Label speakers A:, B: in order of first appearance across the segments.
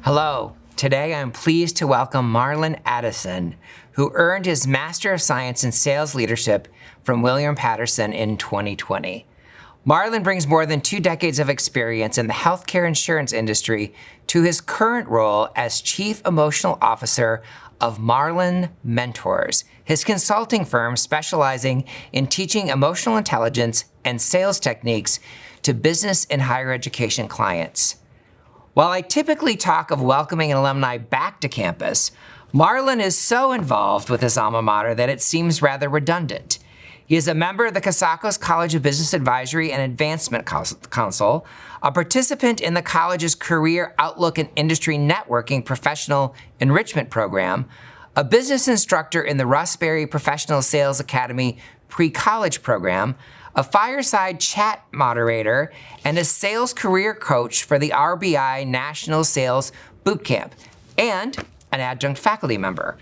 A: Hello. Today I'm pleased to welcome Marlon Addison, who earned his Master of Science in Sales Leadership from William Patterson in 2020. Marlon brings more than 2 decades of experience in the healthcare insurance industry to his current role as Chief Emotional Officer of Marlon Mentors, his consulting firm specializing in teaching emotional intelligence and sales techniques to business and higher education clients. While I typically talk of welcoming an alumni back to campus, Marlon is so involved with his alma mater that it seems rather redundant. He is a member of the Casacos College of Business Advisory and Advancement Council, a participant in the college's Career Outlook and Industry Networking Professional Enrichment Program, a business instructor in the Russ Berry Professional Sales Academy pre-college program, a fireside chat moderator, and a sales career coach for the RBI National Sales Bootcamp, and an adjunct faculty member.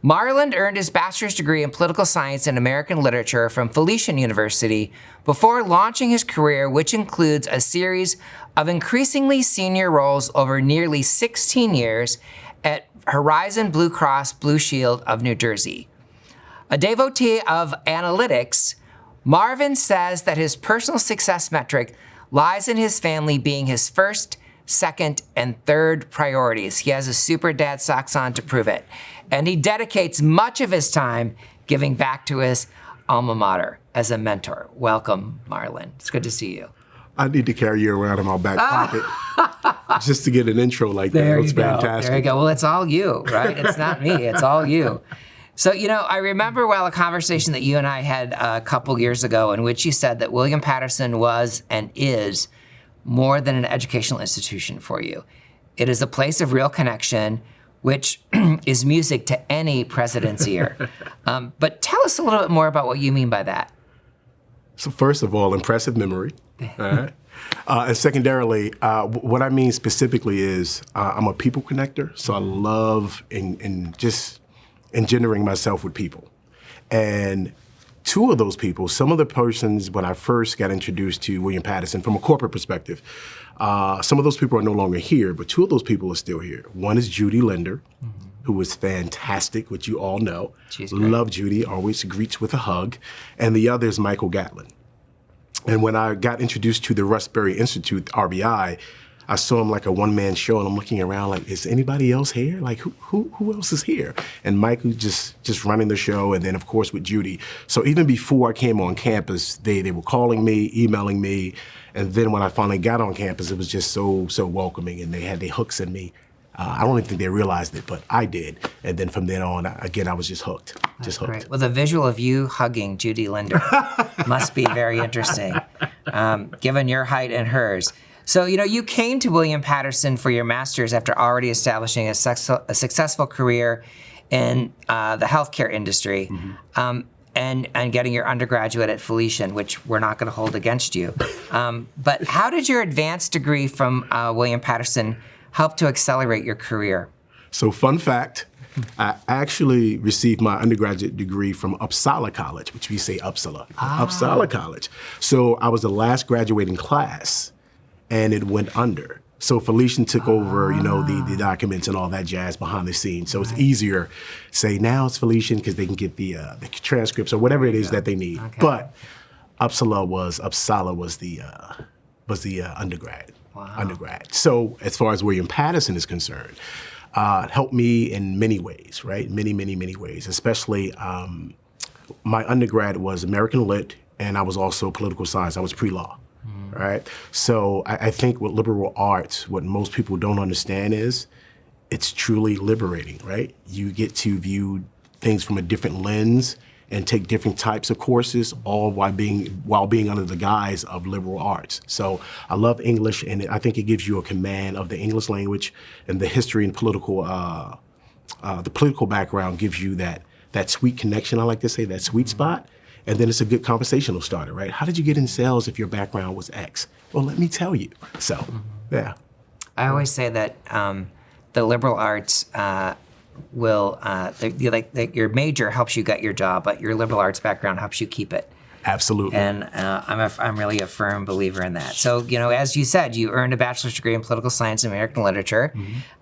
A: Marlon earned his bachelor's degree in political science and American literature from Felician University before launching his career, which includes a series of increasingly senior roles over nearly 16 years at Horizon Blue Cross Blue Shield of New Jersey. A devotee of analytics, Marvin says that his personal success metric lies in his family being his first, second, and third priorities. He has his super dad socks on to prove it. And he dedicates much of his time giving back to his alma mater as a mentor. Welcome, Marlon. It's good to see you.
B: I need to carry you around in my back pocket just to get an intro like that. It's fantastic.
A: There you go. Well, it's all you, right? It's not me. It's all you. So, I remember a conversation that you and I had a couple years ago in which you said that William Patterson was and is more than an educational institution for you. It is a place of real connection, which is music to any president's ear. But tell us a little bit more about what you mean by that.
B: So first of all, impressive memory. All right. And secondarily, what I mean specifically is I'm a people connector. So I love and just engendering myself with people. And two of those people, some of the persons when I first got introduced to William Patterson from a corporate perspective, some of those people are no longer here, but two of those people are still here. One is Judy Linder, who is fantastic, which you all know.
A: She's great.
B: Love Judy, always greets with a hug. And the other is Michael Gatlin. And when I got introduced to the Russ Berry Institute, RBI, I saw him like a one-man show, and I'm looking around like, is anybody else here? Like, who else is here? And Mike was just running the show, and then, of course, with Judy. So even before I came on campus, they were calling me, emailing me, and then when I finally got on campus, it was just so welcoming, and they had their hooks in me. I don't even think they realized it, but I did. And then from then on, again, I was just hooked.
A: That's great. Well, the visual of you hugging Judy Linder must be very interesting, given your height and hers. So, you came to William Patterson for your master's after already establishing a successful career in the healthcare industry, and getting your undergraduate at Felician, which we're not going to hold against you. But how did your advanced degree from William Patterson help to accelerate your career?
B: So, fun fact, I actually received my undergraduate degree from Uppsala College, which we say Uppsala. Uppsala College. So I was the last graduating class, and it went under. So Felician took over, the documents and all that jazz behind the scenes. So it's easier say now it's Felician because they can get the transcripts or whatever it is that they need. Okay. But Uppsala was the undergrad.
A: Wow.
B: Undergrad. So as far as William Patterson is concerned, it helped me in many ways, right? Many ways. Especially my undergrad was American Lit, and I was also political science. I was pre-law. Right? So I think with liberal arts, what most people don't understand is it's truly liberating, right? You get to view things from a different lens and take different types of courses, all while being under the guise of liberal arts. So I love English, and I think it gives you a command of the English language, and the history and political, the political background gives you that sweet connection, I like to say, that sweet spot. And then it's a good conversational starter, right? How did you get in sales if your background was X? Well, let me tell you. So, yeah.
A: I always say that the liberal arts your major helps you get your job, but your liberal arts background helps you keep it.
B: Absolutely.
A: And I'm really a firm believer in that. So, as you said, you earned a bachelor's degree in political science and American literature,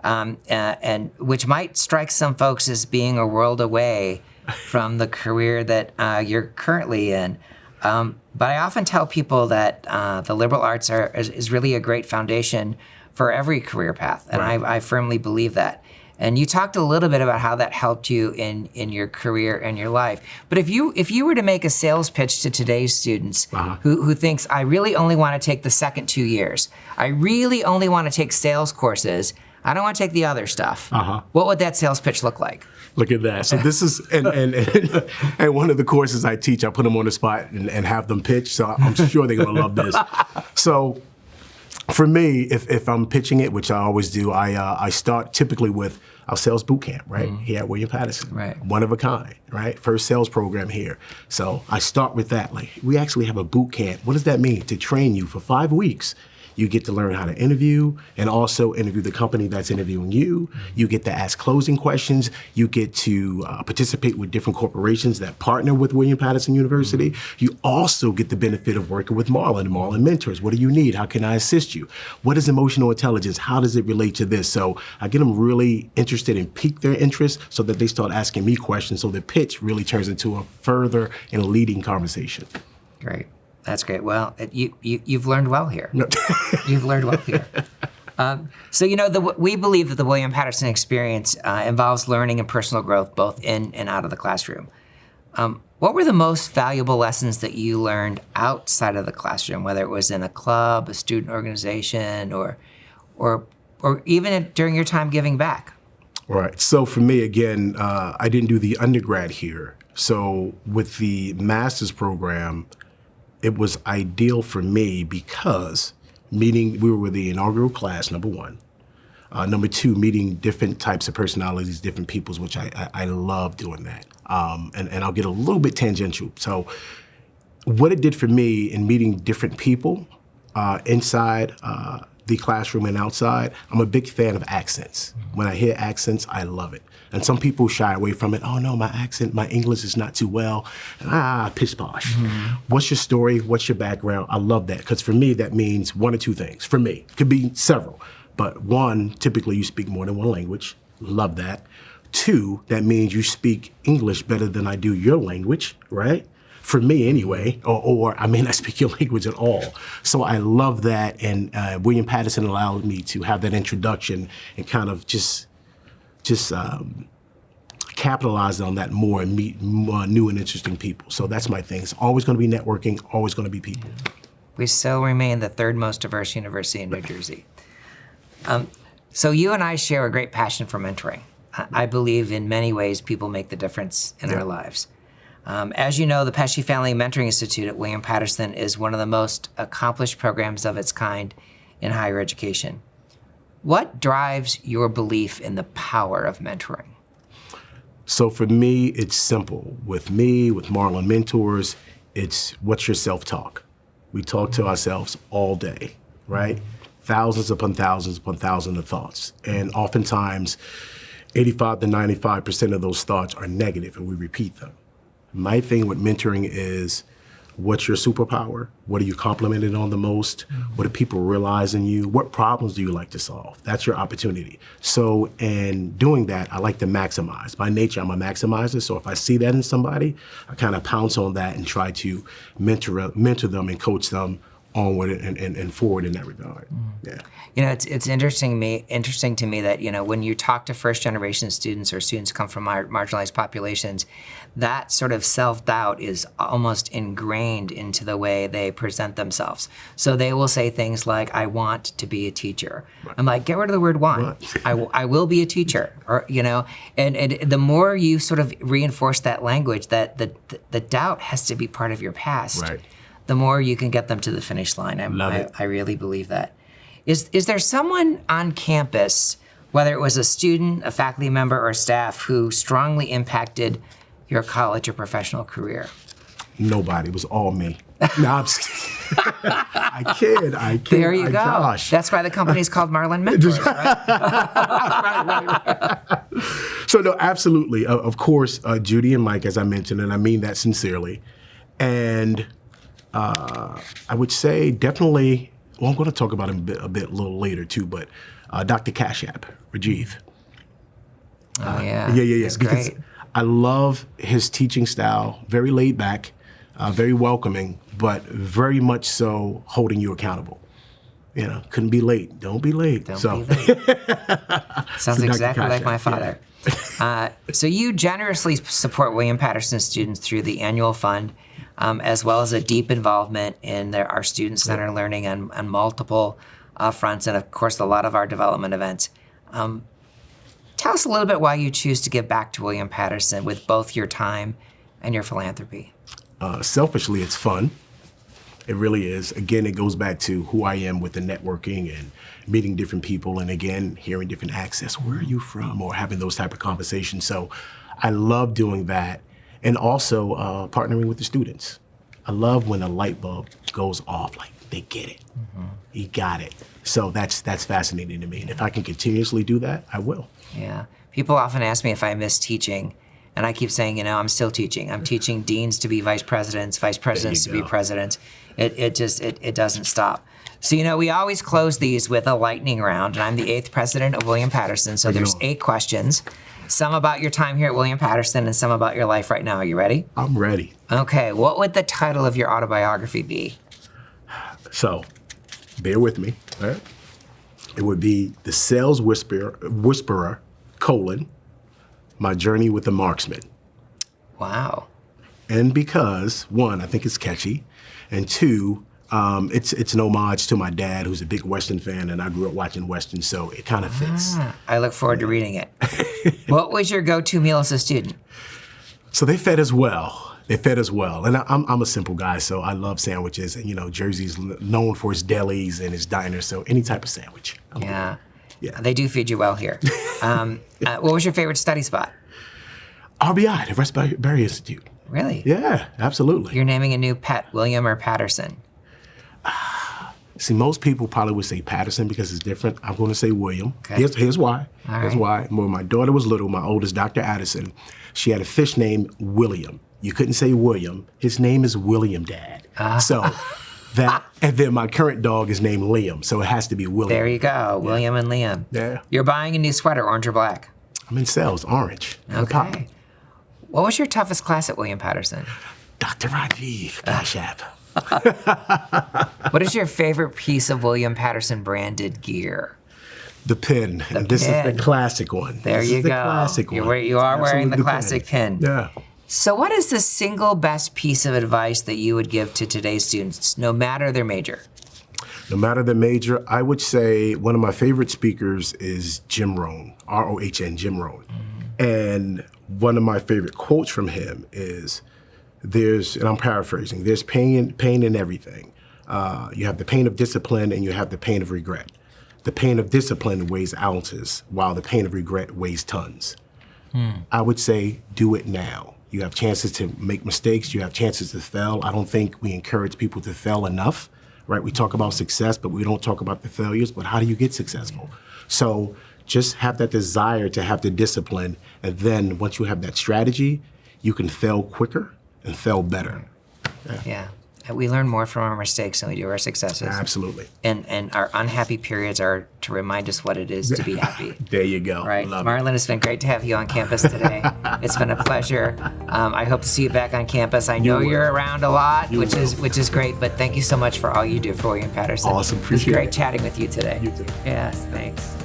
A: and which might strike some folks as being a world away from the career that you're currently in. But I often tell people that the liberal arts is really a great foundation for every career path, and I firmly believe that. And you talked a little bit about how that helped you in your career and your life. But if you were to make a sales pitch to today's students who thinks, I really only want to take the second 2 years, I really only want to take sales courses, I don't want to take the other stuff, what would that sales pitch look like?
B: Look at that. So this is, and one of the courses I teach, I put them on the spot and have them pitch. So I'm sure they're going to love this. So for me, if I'm pitching it, which I always do, I start typically with our sales boot camp, right? Here at William Paterson.
A: Right.
B: One of a kind, right? First sales program here. So I start with that. Like, we actually have a boot camp. What does that mean? To train you for 5 weeks. You get to learn how to interview and also interview the company that's interviewing you. You get to ask closing questions. You get to participate with different corporations that partner with William Paterson University. You also get the benefit of working with Marlon Mentors. What do you need? How can I assist you? What is emotional intelligence? How does it relate to this? So I get them really interested and pique their interest so that they start asking me questions. So the pitch really turns into a further and leading conversation.
A: Great. That's great. Well, you've learned well here. You've learned well here. So, we believe that the William Paterson experience involves learning and personal growth both in and out of the classroom. What were the most valuable lessons that you learned outside of the classroom, whether it was in a club, a student organization, or even during your time giving back?
B: Right. So for me, again, I didn't do the undergrad here. So with the master's program, it was ideal for me because we were with the inaugural class, number one. Number two, meeting different types of personalities, different peoples, which I love doing that. And I'll get a little bit tangential. So what it did for me in meeting different people inside the classroom and outside, I'm a big fan of accents. When I hear accents, I love it. And some people shy away from it. Oh no, my accent, my English is not too well. Pish posh. What's your story? What's your background? I love that, because for me, that means one or two things. For me, it could be several. But one, typically you speak more than one language. Love that. Two, that means you speak English better than I do your language, right? For me anyway, or I may not speak your language at all. So I love that, and William Paterson allowed me to have that introduction and kind of just capitalize on that more and meet more new and interesting people. So that's my thing. It's always going to be networking, always going to be people.
A: We still remain the third most diverse university in New Jersey. So you and I share a great passion for mentoring. I believe in many ways people make the difference in our lives. As you know, the Pesci Family Mentoring Institute at William Paterson is one of the most accomplished programs of its kind in higher education. What drives your belief in the power of mentoring?
B: So for me, it's simple. With me, with Marlon Mentors, it's what's your self-talk? We talk to ourselves all day, right? Thousands upon thousands of thoughts. And oftentimes, 85 to 95% of those thoughts are negative and we repeat them. My thing with mentoring is, what's your superpower? What are you complimented on the most? What do people realize in you? What problems do you like to solve? That's your opportunity. So in doing that, I like to maximize. By nature, I'm a maximizer. So if I see that in somebody, I kind of pounce on that and try to mentor them and coach them onward and forward in that regard. Yeah.
A: It's interesting to me that, when you talk to first generation students or students who come from marginalized populations, that sort of self-doubt is almost ingrained into the way they present themselves. So they will say things like, I want to be a teacher. Right. I'm like, get rid of the word want. Right. I will be a teacher. Or, and the more you sort of reinforce that language, that the doubt has to be part of your past.
B: Right.
A: The more you can get them to the finish line. I really believe that. Is there someone on campus, whether it was a student, a faculty member, or staff, who strongly impacted your college or professional career?
B: Nobody. It was all me. No, I'm just kidding. I kid.
A: There you go.
B: Gosh.
A: That's why the company's called Marlon Mentors, right?
B: right. So no, absolutely. Of course, Judy and Mike, as I mentioned, and I mean that sincerely. And I would say definitely, well, I'm going to talk about him a little later too, but Dr. Kashyap, Rajiv.
A: Oh, yeah.
B: Yeah.
A: That's
B: Because
A: great.
B: I love his teaching style, very laid back, very welcoming, but very much so holding you accountable. You know, couldn't be late. Don't be late.
A: Don't be late. Sounds
B: So Dr.
A: exactly like
B: Kashyap,
A: my father. So you generously support William Patterson students through the annual fund, as well as a deep involvement in our student-centered learning on multiple fronts, and of course, a lot of our development events. Tell us a little bit why you choose to give back to William Patterson with both your time and your philanthropy.
B: Selfishly, it's fun. It really is. Again, it goes back to who I am with the networking and meeting different people, and again, hearing different accents. Where are you from? Or having those type of conversations. So I love doing that. And also partnering with the students. I love when a light bulb goes off, like they get it. You got it. So that's fascinating to me. And if I can continuously do that, I will.
A: Yeah. People often ask me if I miss teaching, and I keep saying, I'm still teaching. I'm teaching deans to be vice presidents, vice presidents to be presidents. It doesn't stop. So, we always close these with a lightning round, and I'm the 8th president of William Patterson, so there's 8 questions. Some about your time here at William Patterson and some about your life right now. Are you ready?
B: I'm ready.
A: Okay, what would the title of your autobiography be?
B: So, bear with me. All right? It would be The Sales Whisperer, My Journey with the Marksman.
A: Wow.
B: And because, one, I think it's catchy, and two, it's an homage to my dad, who's a big Western fan, and I grew up watching Western, so it kind of fits.
A: I look forward to reading it. What was your go-to meal as a student?
B: So they fed as well. And I'm a simple guy, so I love sandwiches. And, Jersey's known for its delis and its diners, so any type of sandwich.
A: Yeah.
B: Yeah.
A: They do feed you well here. What was your favorite study spot?
B: RBI, the Raspberry Institute.
A: Really?
B: Yeah, absolutely.
A: You're naming a new pet, William or Patterson?
B: See, most people probably would say Patterson because it's different. I'm going to say William.
A: Okay.
B: Here's why.
A: All
B: Here's why. When my daughter was little, my oldest, Dr. Addison, she had a fish named William. You couldn't say William. His name is William, Dad. So that, and then my current dog is named Liam, so it has to be William.
A: There you go, William and Liam.
B: Yeah.
A: You're buying a new sweater, orange or black?
B: I'm in sales, orange.
A: Okay. What was your toughest class at William Patterson?
B: Dr. Rajiv Kashyap.
A: What is your favorite piece of William Patterson branded gear?
B: The pin. And this is the classic one.
A: There
B: this
A: you
B: is the
A: go.
B: Classic one.
A: You are wearing the
B: Absolutely
A: classic pin.
B: Yeah.
A: So what is the single best piece of advice that you would give to today's students, no matter their major?
B: No matter the major, I would say one of my favorite speakers is Jim Rohn, R-O-H-N, Jim Rohn. And one of my favorite quotes from him is, and I'm paraphrasing, there's pain in everything. You have the pain of discipline and you have the pain of regret. The pain of discipline weighs ounces, while the pain of regret weighs tons. I would say, do it now. You have chances to make mistakes, you have chances to fail. I don't think we encourage people to fail enough, right? We talk about success, but we don't talk about the failures, but how do you get successful? So just have that desire to have the discipline, and then once you have that strategy, you can fail quicker and fail better.
A: Yeah. We learn more from our mistakes than we do our successes.
B: Absolutely.
A: And our unhappy periods are to remind us what it is to be happy.
B: There you go.
A: Right.
B: Love
A: Marlon, it's been great to have you on campus today. It's been a pleasure. I hope to see you back on campus. I know you're around a lot, which is great, but thank you so much for all you do for William Patterson.
B: Awesome.
A: It was
B: Appreciate
A: great
B: it.
A: chatting with you today.
B: You too.
A: Yes, thanks.